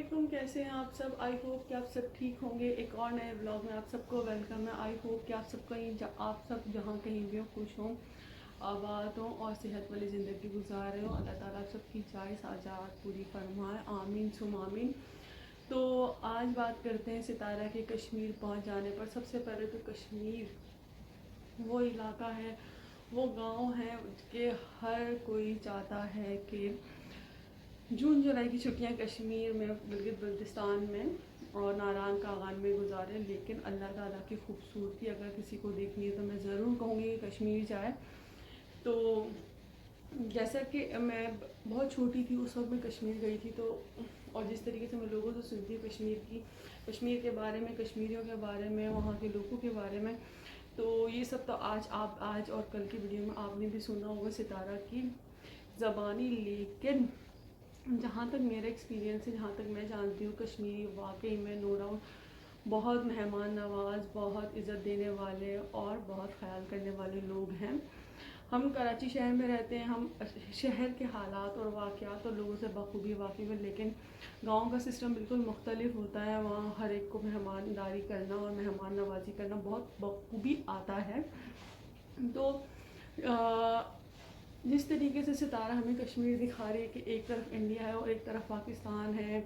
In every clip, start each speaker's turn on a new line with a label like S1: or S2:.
S1: वालेकुम, कैसे हैं आप सब। आई होप कि आप सब ठीक होंगे। एक और नए ब्लॉग में आप सबको वेलकम है। आई होप कि आप सब आप सब जहाँ कहीं भी हो खुश हों, आबाद हों और सेहत वाली ज़िंदगी गुजार रहे हो। अल्लाह ताला आप सबकी ख्वाहिश आजाद पूरी फरमाए, आमीन सुम आमीन। तो आज बात करते हैं सितारा के कश्मीर पहुँच जाने पर। सबसे पहले तो कश्मीर वो इलाका है, वो गाँव है कि हर कोई चाहता है कि जून जुलाई की छुट्टियां कश्मीर में गिलगित बल्तिस्तान में और नारायण कागान में गुजारें। लेकिन अल्लाह ताला की खूबसूरती अगर किसी को देखनी है तो मैं ज़रूर कहूँगी कि कश्मीर जाए। तो जैसा कि मैं बहुत छोटी थी उस वक्त मैं कश्मीर गई थी, तो और जिस तरीके से मैं लोगों से सुनती हूँ कश्मीर के बारे में, कश्मीरियों के बारे में, वहाँ के लोगों के बारे में, तो ये सब तो आज और कल की वीडियो में आपने भी सुना होगा सितारा की ज़बानी। लेकिन जहाँ तक मेरा एक्सपीरियंस है, जहाँ तक मैं जानती हूँ, कश्मीरी वाकई में नो डाउट बहुत मेहमान नवाज, बहुत इज़्ज़त देने वाले और बहुत ख्याल करने वाले लोग हैं। हम कराची शहर में रहते हैं, हम शहर के हालात और वाक़यात और लोगों से बखूबी वाकिफ़ हैं, लेकिन गांव का सिस्टम बिल्कुल मुख्तलिफ होता है। वहाँ हर एक को मेहमानदारी करना और मेहमान नवाजी करना बहुत बखूबी आता है। तो जिस तरीके से सितारा हमें कश्मीर दिखा रही है कि एक तरफ इंडिया है और एक तरफ पाकिस्तान है,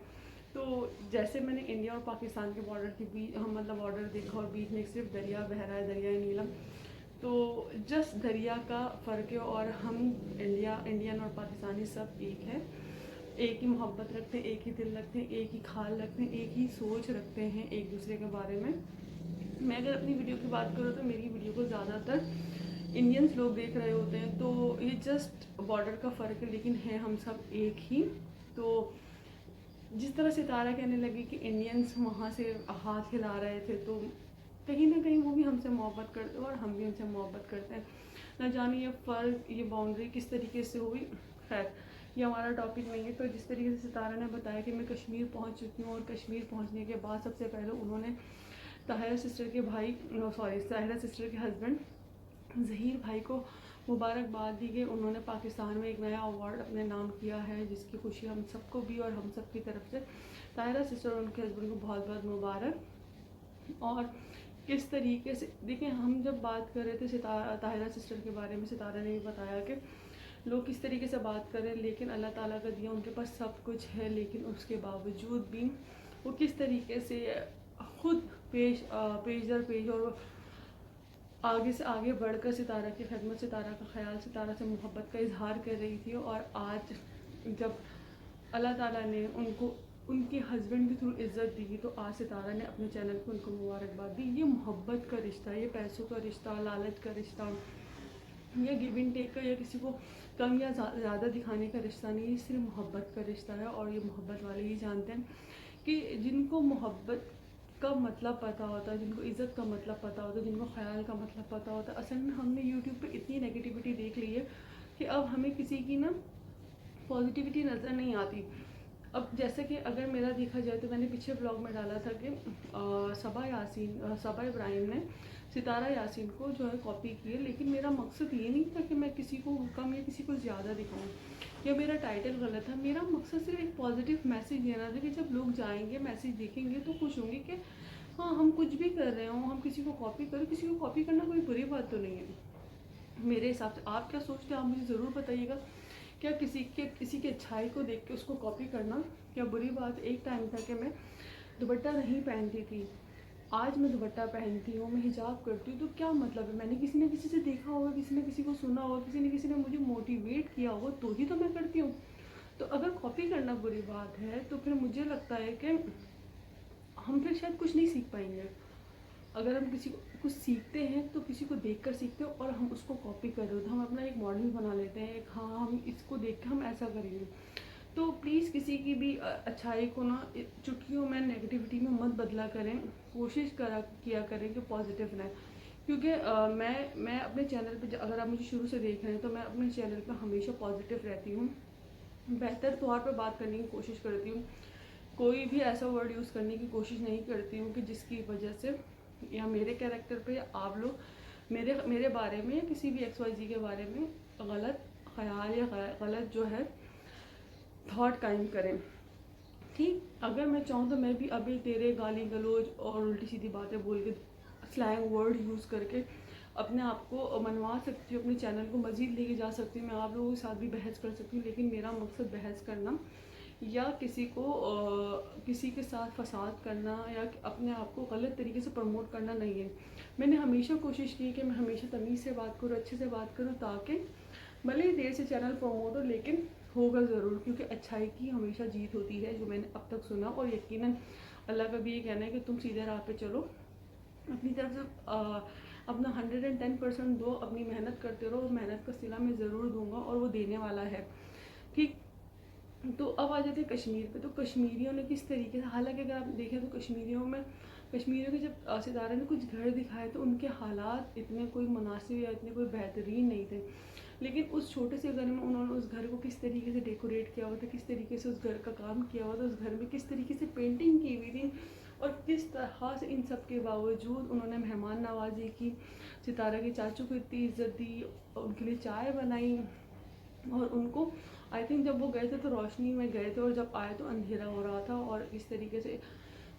S1: तो जैसे मैंने इंडिया और पाकिस्तान के बॉर्डर के बीच मतलब बॉर्डर देखा और बीच में सिर्फ दरिया बह रहा है, दरिया नीलम। तो जस्ट दरिया का फ़र्क है और हम इंडियन और पाकिस्तानी सब एक है। एक ही मोहब्बत रखते हैं, एक ही दिल रखते हैं, एक ही खाल रखते हैं, एक ही सोच रखते हैं एक दूसरे के बारे में। मैं अगर अपनी वीडियो की बात करूँ तो मेरी वीडियो को ज़्यादातर इंडियंस लोग देख रहे होते हैं, तो ये जस्ट बॉर्डर का फ़र्क है, लेकिन है हम सब एक ही। तो जिस तरह सितारा कहने लगी कि इंडियंस वहाँ से हाथ हिला रहे थे, तो कहीं ना कहीं वो भी हमसे मोहब्बत करते हैं और हम भी उनसे मोहब्बत करते हैं। न जाने ये फ़र्क, ये बाउंड्री किस तरीके से हुई। खैर, ये हमारा टॉपिक नहीं है। तो जिस तरीके से सितारा ने बताया कि मैं कश्मीर पहुँच चुकी हूँ और कश्मीर पहुँचने के बाद सबसे पहले उन्होंने ताहिरा सिस्टर के भाई ताहिरा सिस्टर के हस्बैंड ज़हीर भाई को मुबारकबाद दी कि उन्होंने पाकिस्तान में एक नया अवार्ड अपने नाम किया है, जिसकी खुशी हम सबको भी और हम सब की तरफ से ताहिरा सिस्टर और उनके हस्बैंड को बहुत बहुत मुबारक। और किस तरीके से देखिए, हम जब बात कर रहे थे ताहिरा सिस्टर के बारे में, सितारा ने भी बताया कि लोग किस तरीके से बात करें, लेकिन अल्लाह ताला का दिया उनके पास सब कुछ है, लेकिन उसके बावजूद भी वो किस तरीके से खुद पेज दर पेज और आगे से आगे बढ़कर सितारा की खिदमत, सितारा का ख्याल, सितारा से मोहब्बत का इजहार कर रही थी। और आज जब अल्लाह ताला ने उनको उनके हस्बैंड के थ्रू इज़्ज़त दी, तो आज सितारा ने अपने चैनल पर उनको मुबारकबाद दी। ये मोहब्बत का रिश्ता, ये पैसों का रिश्ता, लालच का रिश्ता या गिव एंड टेक का या किसी को कम या ज़्यादा दिखाने का रिश्ता नहीं, ये सिर्फ मोहब्बत का रिश्ता है। और ये मोहब्बत वाले ही जानते हैं कि जिनको मोहब्बत का मतलब पता होता है, जिनको इज़्ज़त का मतलब पता होता है, जिनको ख्याल का मतलब पता होता है। असल में हमने यूट्यूब पे इतनी नेगेटिविटी देख ली है कि अब हमें किसी की ना पॉजिटिविटी नज़र नहीं आती। अब जैसे कि अगर मेरा देखा जाए तो मैंने पीछे ब्लॉग में डाला था कि सबा इब्राहिम ने सितारा यासीन को जो है कॉपी की है, लेकिन मेरा मकसद ये नहीं था कि मैं किसी को कम या किसी को ज़्यादा दिखाऊं या मेरा टाइटल गलत था। मेरा मकसद सिर्फ एक पॉजिटिव मैसेज देना था कि जब लोग जाएंगे, मैसेज देखेंगे, तो खुश होंगे कि हाँ, हम कुछ भी कर रहे हों, हम किसी को कॉपी करें। किसी को कॉपी करना कोई बुरी बात तो नहीं है मेरे हिसाब से। आप क्या सोचते हैं, आप मुझे ज़रूर बताइएगा। क्या किसी की अच्छाई को देख के उसको कॉपी करना क्या बुरी बात। एक टाइम था कि मैं दुपट्टा नहीं पहनती थी, आज मैं दुपट्टा पहनती हूँ, मैं हिजाब करती हूँ, तो क्या मतलब है। मैंने किसी ने किसी से देखा होगा, किसी ने किसी को सुना होगा, किसी ने मुझे मोटिवेट किया होगा, तो ही तो मैं करती हूँ। तो अगर कॉपी करना बुरी बात है, तो फिर मुझे लगता है कि हम फिर शायद कुछ नहीं सीख पाएंगे। अगर हम किसी को कुछ सीखते हैं तो किसी को देखकर सीखते हैं, और हम उसको कॉपी कर रहे हो तो हम अपना एक मॉडल बना लेते हैं, एक हाँ हम इसको देख के हम ऐसा करेंगे। तो प्लीज़ किसी की भी अच्छाई को ना चुटकियों में, नेगेटिविटी में मत बदला करें। कोशिश किया करें कि पॉजिटिव रहें। क्योंकि मैं अपने चैनल पे, अगर आप मुझे शुरू से देख रहे हैं, तो मैं अपने चैनल पे हमेशा पॉजिटिव रहती हूँ, बेहतर तौर पे बात करने की कोशिश करती हूँ। कोई भी ऐसा वर्ड यूज़ करने की कोशिश नहीं करती हूँ कि जिसकी वजह से या मेरे कैरेक्टर पे आप लोग मेरे बारे में या किसी भी XYZ के बारे में गलत ख्याल या गलत जो है थॉट कायम करें। ٹھیک. اگر میں چاہوں تو میں بھی ابھی تیرے گالی گلوچ اور الٹی سیدھی باتیں بول کے سلینگ ورڈ یوز کر کے اپنے آپ کو منوا سکتی ہوں, اپنے چینل کو مزید لے کے جا سکتی ہوں, میں آپ لوگوں کے ساتھ بھی بحث کر سکتی ہوں, لیکن میرا مقصد بحث کرنا یا کسی کے ساتھ فساد کرنا یا اپنے آپ کو غلط طریقے سے پروموٹ کرنا نہیں ہے. میں نے ہمیشہ کوشش کی کہ میں ہمیشہ تمیز سے بات کروں, اچھے سے بات کروں, تاکہ بھلے ہی دیر سے چینل پروموٹ ہو لیکن ہوگا ضرور, کیونکہ اچھائی کی ہمیشہ جیت ہوتی ہے, جو میں نے اب تک سنا. اور یقیناً اللہ کا بھی یہ کہنا ہے کہ تم سیدھے راہ پہ چلو, اپنی طرف سے اپنا 110% دو, اپنی محنت کرتے رہو, محنت کا صلہ میں ضرور دوں گا اور وہ دینے والا ہے. ٹھیک. تو اب آ جاتے ہیں کشمیر پہ. تو کشمیریوں نے کس طریقے سے, حالانکہ اگر آپ دیکھیں تو کشمیریوں کے جب ستارہ نے کچھ گھر دکھائے تو ان کے حالات اتنے کوئی مناسب یا اتنے کوئی بہترین نہیں تھے, لیکن اس چھوٹے سے گھر میں انہوں نے اس گھر کو کس طریقے سے ڈیکوریٹ کیا ہوا تھا, کس طریقے سے اس گھر کا کام کیا ہوا تھا, اس گھر میں کس طریقے سے پینٹنگ کی ہوئی تھی, اور کس طرح سے ان سب کے باوجود انہوں نے مہمان نوازی کی, ستارہ کے چاچو کو اتنی عزت دی, ان کے لیے چائے بنائی. اور ان کو آئی تھنک جب وہ گئے تھے تو روشنی میں گئے تھے, اور جب آئے تو اندھیرا ہو رہا تھا, اور اس طریقے سے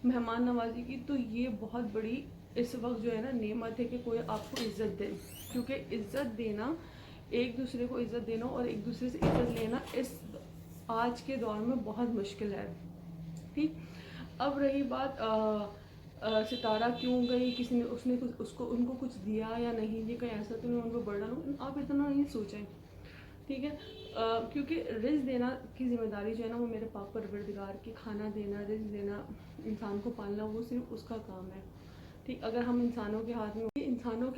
S1: مہمان نوازی کی. تو یہ بہت بڑی اس وقت جو ہے نا نعمت ہے کہ کوئی آپ کو عزت دے, کیونکہ عزت دینا, ایک دوسرے کو عزت دینا اور ایک دوسرے سے عزت لینا اس آج کے دور میں بہت مشکل ہے. ٹھیک. اب رہی بات ستارہ کیوں گئی, کسی نے اس نے کچھ ان کو کچھ دیا یا نہیں, یہ کہیں ایسا تو نہیں ان کو برڈن ہو, آپ اتنا نہیں سوچیں. ٹھیک ہے. کیونکہ رزق دینا کی ذمہ داری جو ہے نا وہ میرے پاک پروردگار کی, کھانا دینا, رزق دینا, انسان کو پالنا, وہ صرف اس کا کام ہے. ٹھیک. اگر ہم انسانوں کے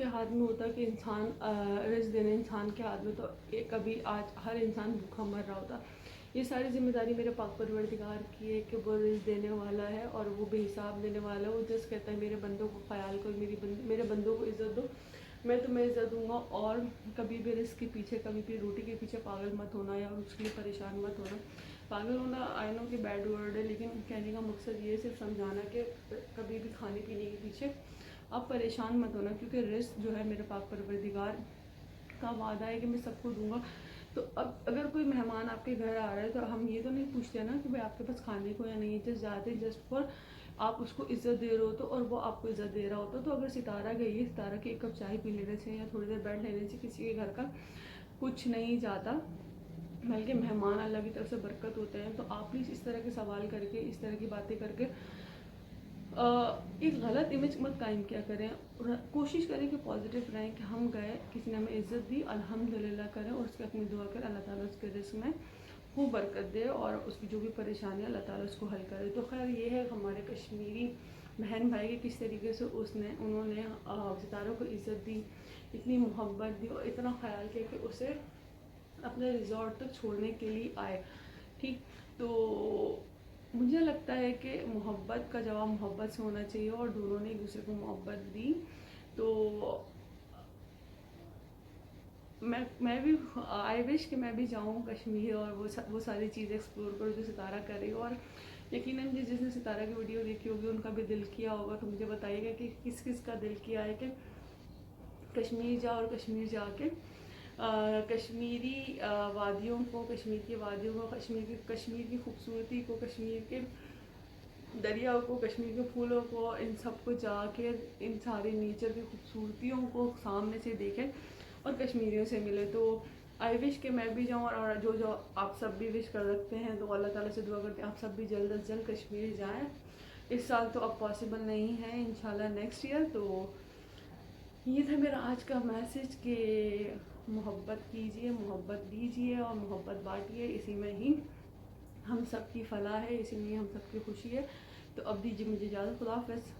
S1: ہاتھ میں ہوتا کہ انسان رزق دینے انسان کے ہاتھ میں, تو کبھی آج ہر انسان بھوکا مر رہا ہوتا. یہ ساری ذمہ داری میرے پاک پروردگار کی ہے کہ وہ رزق دینے والا ہے اور وہ بے حساب دینے والا ہے. وہ جس کہتا ہے میرے بندوں کو خیال کرو, میرے بندوں کو عزت دو, میں تمہیں عزت دوں گا. اور کبھی بھی رزق کے پیچھے, کبھی بھی روٹی کے پیچھے پاگل مت ہونا یا اس کے لیے پریشان مت ہونا. پاگل ہونا آئی نو کہ بیڈ ورڈ ہے, لیکن کہنے کا مقصد یہ صرف سمجھانا کہ کبھی بھی کھانے پینے کے پیچھے آپ پریشان مت ہونا, کیونکہ رزق جو ہے میرے پاک پروردگار کا وعدہ ہے کہ میں سب کو دوں گا. تو اب اگر کوئی مہمان آپ کے گھر آ رہا ہے تو ہم یہ تو نہیں پوچھتے نا کہ بھائی آپ کے پاس کھانے کو یا نہیں, جس جاتے جسٹ فار آپ اس کو عزت دے رہے ہو تو, اور وہ آپ کو عزت دے رہا ہوتا. تو اگر ستارہ گئی ہے, ستارہ کے ایک کپ چائے پی لینے سے یا تھوڑی دیر بیٹھ لینے سے کسی کے گھر کا کچھ نہیں جاتا, بلکہ مہمان اللہ کی طرف سے برکت ہوتے ہیں. تو آپ پلیز اس طرح کے سوال کر کے, اس طرح کی باتیں کر کے ایک غلط امیج مت قائم کیا کریں. کوشش کریں کہ پازیٹیو رہیں, کہ ہم گئے, کسی نے ہمیں عزت دی, الحمدللہ کریں, اور اس کی اپنی دعا کریں, اللہ تعالیٰ اس کے رزق میں خوب برکت دے, اور اس کی جو بھی پریشانی ہے اللہ تعالیٰ اس کو حل کرے. تو خیر یہ ہے ہمارے کشمیری بہن بھائی کے کس طریقے سے انہوں نے ستاروں کو عزت دی, اتنی محبت دی, اور اتنا خیال کیا کہ اسے اپنے ریزورٹ تک چھوڑنے کے لیے آئے. ٹھیک. تو مجھے لگتا ہے کہ محبت کا جواب محبت سے ہونا چاہیے, اور دونوں نے ایک دوسرے کو محبت دی. تو میں بھی آئی وش کہ میں بھی جاؤں کشمیر اور وہ ساری چیزیں ایکسپلور کروں جو ستارہ کرے. اور یقیناً جس نے ستارہ کی ویڈیو دیکھی ہوگی ان کا بھی دل کیا ہوگا, تو مجھے بتائیے گا کہ کس کس کا دل کیا ہے کہ کشمیر جا, اور کشمیر جا کے کشمیری وادیوں کو, کشمیر کی وادیوں کو, کشمیر کی خوبصورتی کو, کشمیر کے دریا کو, کشمیر کے پھولوں کو, ان سب کو جا کے ان سارے نیچر کی خوبصورتیوں کو سامنے سے دیکھیں اور کشمیریوں سے ملے. تو آئی وش کہ میں بھی جاؤں, اور جو آپ سب بھی وش کر رکھتے ہیں تو اللہ تعالیٰ سے دعا کرتے ہیں آپ سب بھی جلد از جلد کشمیر جائیں. اس سال تو اب پاسبل نہیں ہے, انشاءاللہ نیکسٹ ایئر. تو یہ تھا میرا آج کا میسج کہ محبت کیجیے, محبت دیجیے اور محبت بانٹیے, اسی میں ہی ہم سب کی فلاح ہے, اسی میں ہم سب کی خوشی ہے. تو اب دیجیے مجھے اجازت, خدا حافظ.